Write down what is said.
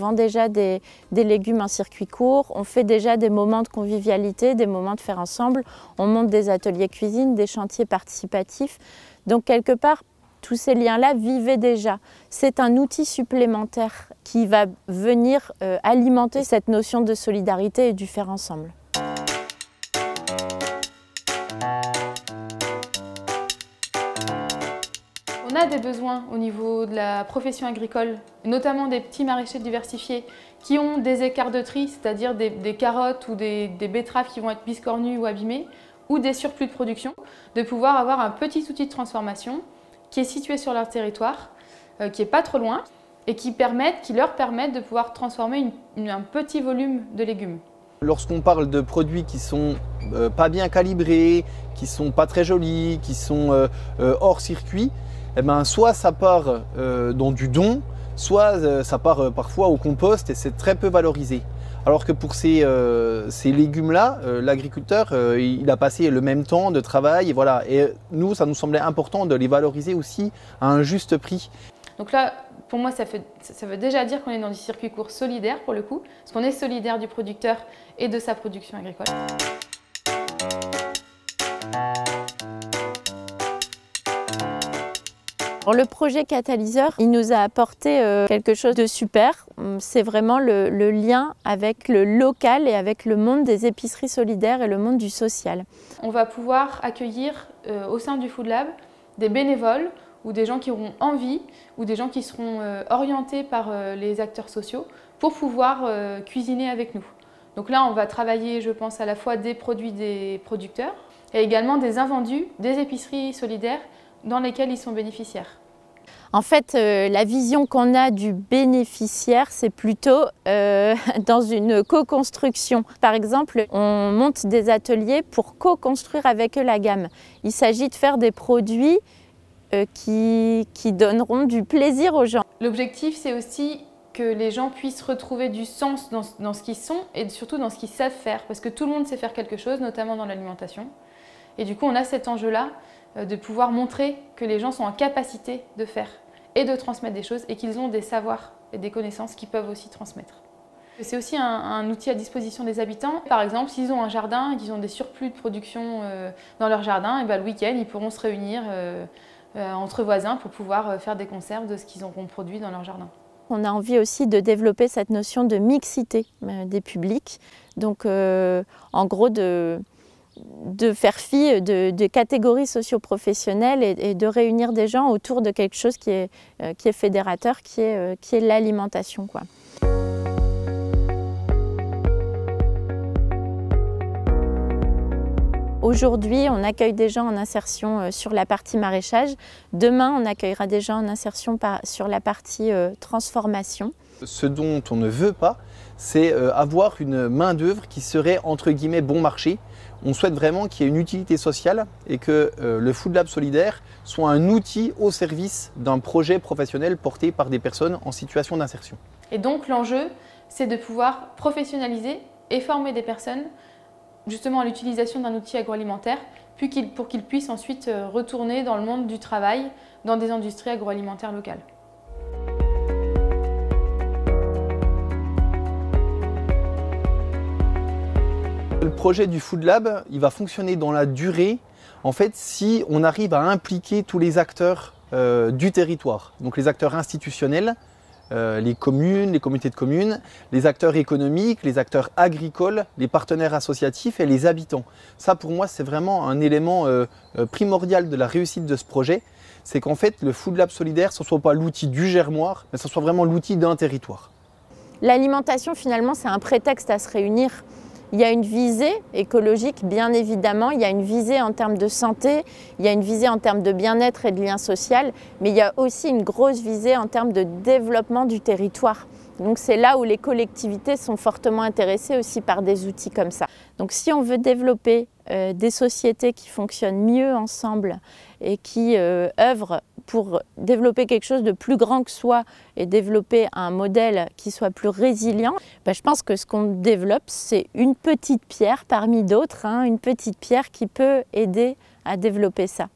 vend déjà des légumes en circuit court, on fait déjà des moments de convivialité, des moments de faire ensemble, on monte des ateliers cuisine, des chantiers participatifs. Donc quelque part, tous ces liens-là vivaient déjà. C'est un outil supplémentaire qui va venir alimenter cette notion de solidarité et du faire ensemble. On a des besoins au niveau de la profession agricole, notamment des petits maraîchers diversifiés qui ont des écarts de tri, c'est-à-dire des carottes ou des betteraves qui vont être biscornues ou abîmées, ou des surplus de production, de pouvoir avoir un petit outil de transformation qui est situé sur leur territoire, qui n'est pas trop loin, et qui leur permettent de pouvoir transformer un petit volume de légumes. Lorsqu'on parle de produits qui sont pas bien calibrés, qui sont pas très jolis, qui sont hors circuit, eh ben, soit ça part dans du don, soit ça part parfois au compost et c'est très peu valorisé. Alors que pour ces légumes-là, l'agriculteur, il a passé le même temps de travail. Et voilà. Et nous, ça nous semblait important de les valoriser aussi à un juste prix. Donc là, pour moi, ça veut déjà dire qu'on est dans du circuit court solidaire pour le coup, parce qu'on est solidaire du producteur et de sa production agricole. Alors, le projet Catalyseur, il nous a apporté quelque chose de super. C'est vraiment le lien avec le local et avec le monde des épiceries solidaires et le monde du social. On va pouvoir accueillir au sein du Food Lab des bénévoles ou des gens qui auront envie ou des gens qui seront orientés par les acteurs sociaux pour pouvoir cuisiner avec nous. Donc là, on va travailler, je pense, à la fois des produits des producteurs et également des invendus des épiceries solidaires dans lesquels ils sont bénéficiaires. En fait, la vision qu'on a du bénéficiaire, c'est plutôt dans une co-construction. Par exemple, on monte des ateliers pour co-construire avec eux la gamme. Il s'agit de faire des produits qui donneront du plaisir aux gens. L'objectif, c'est aussi que les gens puissent retrouver du sens dans ce qu'ils sont et surtout dans ce qu'ils savent faire. Parce que tout le monde sait faire quelque chose, notamment dans l'alimentation. Et du coup, on a cet enjeu-là de pouvoir montrer que les gens sont en capacité de faire et de transmettre des choses et qu'ils ont des savoirs et des connaissances qu'ils peuvent aussi transmettre. C'est aussi un outil à disposition des habitants. Par exemple, s'ils ont un jardin et qu'ils ont des surplus de production dans leur jardin, et bien, le week-end, ils pourront se réunir entre voisins pour pouvoir faire des conserves de ce qu'ils auront produit dans leur jardin. On a envie aussi de développer cette notion de mixité des publics. Donc, en gros, de faire fi de catégories socio-professionnelles et de réunir des gens autour de quelque chose qui est fédérateur, qui est l'alimentation, quoi. Aujourd'hui, on accueille des gens en insertion sur la partie maraîchage. Demain, on accueillera des gens en insertion sur la partie transformation. Ce dont on ne veut pas, c'est avoir une main-d'œuvre qui serait entre guillemets bon marché. On souhaite vraiment qu'il y ait une utilité sociale et que le Food Lab solidaire soit un outil au service d'un projet professionnel porté par des personnes en situation d'insertion. Et donc l'enjeu, c'est de pouvoir professionnaliser et former des personnes justement à l'utilisation d'un outil agroalimentaire pour qu'ils puissent ensuite retourner dans le monde du travail dans des industries agroalimentaires locales. Le projet du Food Lab, il va fonctionner dans la durée, en fait, si on arrive à impliquer tous les acteurs du territoire, donc les acteurs institutionnels, les communes, les communautés de communes, les acteurs économiques, les acteurs agricoles, les partenaires associatifs et les habitants. Ça, pour moi, c'est vraiment un élément primordial de la réussite de ce projet. C'est qu'en fait, le Food Lab solidaire, ce ne soit pas l'outil du germoir, mais ce soit vraiment l'outil d'un territoire. L'alimentation, finalement, c'est un prétexte à se réunir. Il y a une visée écologique, bien évidemment, il y a une visée en termes de santé, il y a une visée en termes de bien-être et de lien social, mais il y a aussi une grosse visée en termes de développement du territoire. Donc c'est là où les collectivités sont fortement intéressées aussi par des outils comme ça. Donc si on veut développer des sociétés qui fonctionnent mieux ensemble et qui œuvrent pour développer quelque chose de plus grand que soi et développer un modèle qui soit plus résilient, je pense que ce qu'on développe, c'est une petite pierre parmi d'autres, une petite pierre qui peut aider à développer ça.